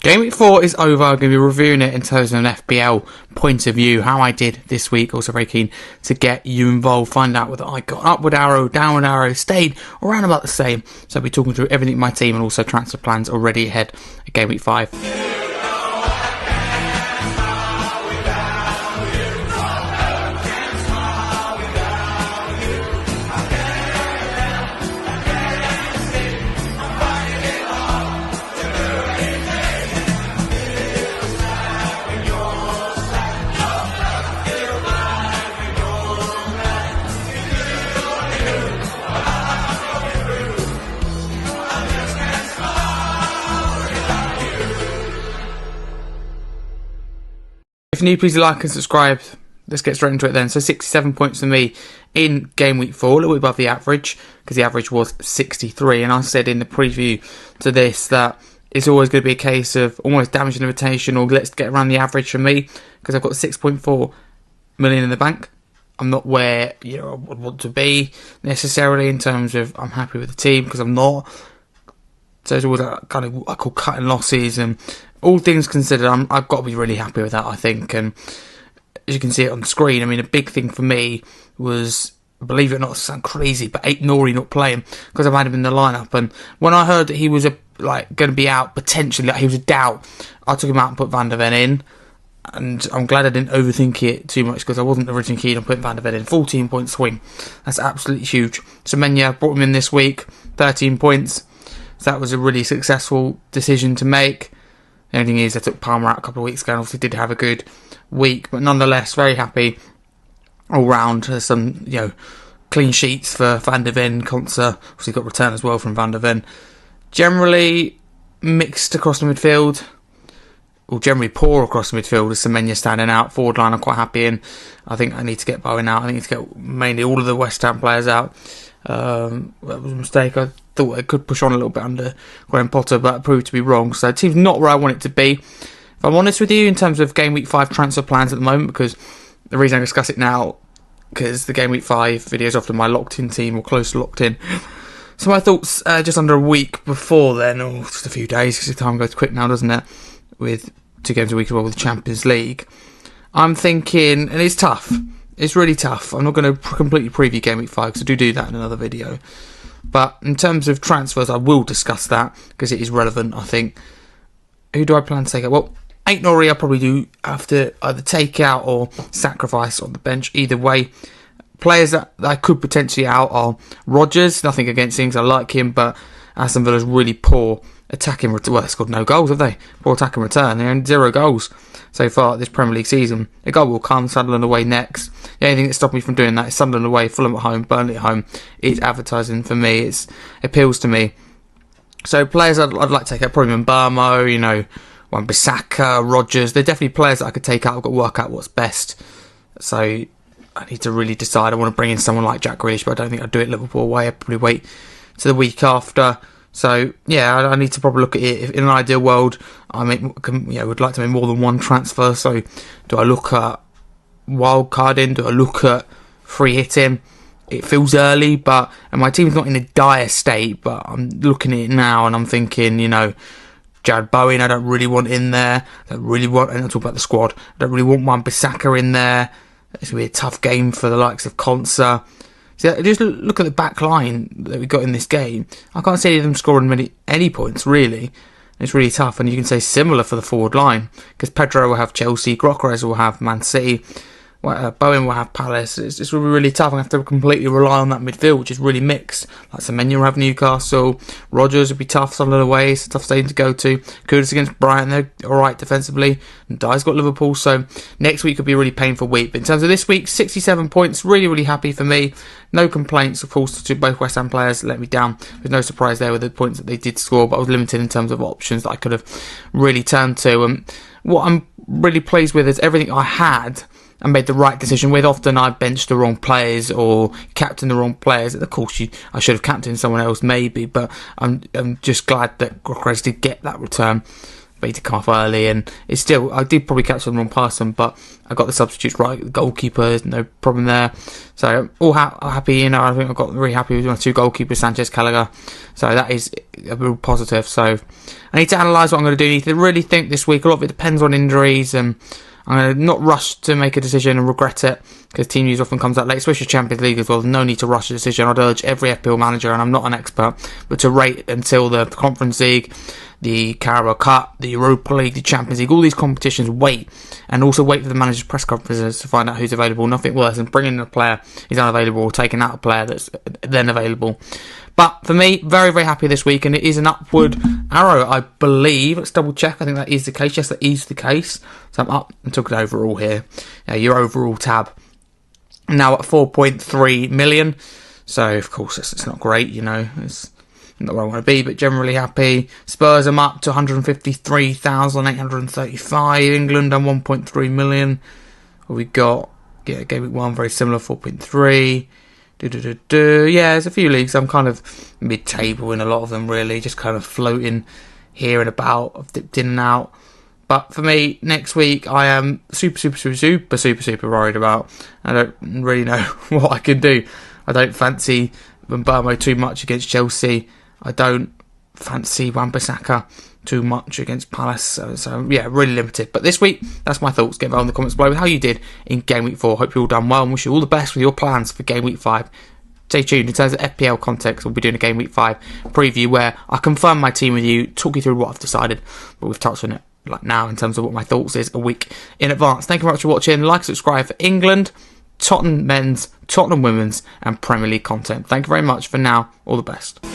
Game week 4 is over. I'm going to be reviewing it in terms of an FPL point of view, how I did this week. Also very keen to get you involved, find out whether I got upward arrow, downward arrow, stayed around about the same. So I'll be talking through everything in my team and also transfer plans already ahead of Game week 5. If you're new, please like and subscribe. Let's get straight into it then. So 67 points for me in Game Week 4, a little bit above the average, because the average was 63. And I said in the preview to this that it's always going to be a case of almost damaging the rotation, or let's get around the average for me, because I've got 6.4 million in the bank. I'm not where I would want to be necessarily in terms of I'm happy with the team, because I'm not. So it's always kind of what I call cutting losses, and all things considered, I've got to be really happy with that, I think. And as you can see it on the screen, I mean, a big thing for me was, believe it or not, it sounds crazy, but Nori not playing, because I've had him in the lineup. And when I heard that he was going to be out potentially, he was a doubt, I took him out and put Van der Ven in. And I'm glad I didn't overthink it too much, because I wasn't originally keen on putting Van der Ven in. 14-point swing, that's absolutely huge. Semenya, brought him in this week, 13 points. So that was a really successful decision to make. The only thing is, I took Palmer out a couple of weeks ago and obviously did have a good week. But nonetheless, very happy all round. There's some, clean sheets for Van der Ven. Konsa obviously got return as well from Van der Ven. Generally mixed across the midfield. Or generally poor across the midfield, with Semenya standing out. Forward line I'm quite happy in. I think I need to get Bowen out. I need to get mainly all of the West Ham players out. That was a mistake. I thought I could push on a little bit under Graham Potter, but it proved to be wrong. So the team's not where I want it to be. If I'm honest with you, in terms of Game Week 5 transfer plans at the moment, because the reason I discuss it now, because the Game Week 5 video is often my locked-in team or close to locked-in. So my thoughts just under a week before then, or just a few days, because the time goes quick now, doesn't it? With 2 games a week as well with the Champions League. I'm thinking, and it's tough. It's really tough. I'm not going to completely preview Game Week 5, because I do that in another video. But in terms of transfers, I will discuss that, because it is relevant, I think. Who do I plan to take out? Well, Nori I probably do have to either take out or sacrifice on the bench. Either way, players that I could potentially out are Rodgers. Nothing against him, because I like him, but Aston Villa's really poor attacking return. Well, they scored no goals, have they? Poor attacking return. They're in 0 goals so far this Premier League season. A goal will come. Sunderland away next. The only thing that stopped me from doing that is Sunderland away, Fulham at home, Burnley at home. It's advertising for me. It appeals to me. So players I'd like to take out, probably Mbamo, Wan-Bissaka, Rodgers. They're definitely players that I could take out. I've got to work out what's best. So I need to really decide. I want to bring in someone like Jack Grealish, but I don't think I'd do it Liverpool away. I'd probably wait to the week after. So, yeah, I need to probably look at it. If in an ideal world, I would like to make more than one transfer. So, do I look at wild carding? Do I look at free hitting? It feels early, and my team's not in a dire state, but I'm looking at it now and I'm thinking, Jared Bowen, I don't really want in there. And I'll talk about the squad. I don't really want Wan-Bissaka in there. It's going to be a tough game for the likes of Konsa. So just look at the back line that we got in this game. I can't see any of them scoring any points, really. It's really tough, and you can say similar for the forward line, because Pedro will have Chelsea, Gyökeres will have Man City, Bowen will have Palace. It's really, really tough. I have to completely rely on that midfield, which is really mixed. Like Semenya will have Newcastle, Rodgers will be tough, Sunderland away, it's a tough stadium to go to. Kudus against Brighton, they're alright defensively. And Dye's got Liverpool, so next week could be a really painful week. But in terms of this week, 67 points, really, really happy for me. No complaints, of course, to both West Ham players let me down. There's no surprise there with the points that they did score, but I was limited in terms of options that I could have really turned to. And what I'm really pleased with is everything I had and made the right decision with. Often I benched the wrong players or captained the wrong players. Of course, I should have captained someone else maybe, but I'm just glad that Gyökeres did get that return. but he did come off early, and it's still, I did probably catch the wrong person, but I got the substitutes right. The goalkeeper, no problem there. So all happy, I think I got really happy with my 2 goalkeepers, Sanchez, Gallagher. So that is a real positive. So I need to analyse what I'm going to do. I need to really think this week. A lot of it depends on injuries, and I'm going to not rush to make a decision and regret it, because team news often comes out late, especially Champions League as well. There's no need to rush a decision. I'd urge every FPL manager, and I'm not an expert, but to wait until the Conference League, the Carabao Cup, the Europa League, the Champions League, all these competitions, wait. And also wait for the manager's press conferences to find out who's available. Nothing worse than bringing in a player who's unavailable or taking out a player that's then available. But for me, very, very happy this week, and it is an upward arrow, I believe. Let's double check. I think that is the case. Yes, that is the case. So I'm up and took an overall here. Your overall tab now at 4.3 million. So, of course, it's not great, It's not where I want to be, but generally happy. Spurs, I'm up to 153,835. England, I'm 1.3 million. We got, Gameweek 1, very similar, 4.3. Yeah, there's a few leagues. I'm kind of mid-table in a lot of them, really. Just kind of floating here and about. I've dipped in and out. But for me, next week, I am super worried about. I don't really know what I can do. I don't fancy Mbeumo too much against Chelsea. I don't fancy Wan-Bissaka too much against Palace. So yeah, really limited. But this week, that's my thoughts. Get involved in the comments below with how you did in Game Week 4. Hope you all done well, and wish you all the best with your plans for Game Week 5. Stay tuned. In terms of FPL context, we'll be doing a Game Week 5 preview where I confirm my team with you, talk you through what I've decided, but we've touched on it like now in terms of what my thoughts is a week in advance. Thank you very much for watching. Like, subscribe for England, Tottenham men's, Tottenham women's, and Premier League content. Thank you very much. For now, all the best.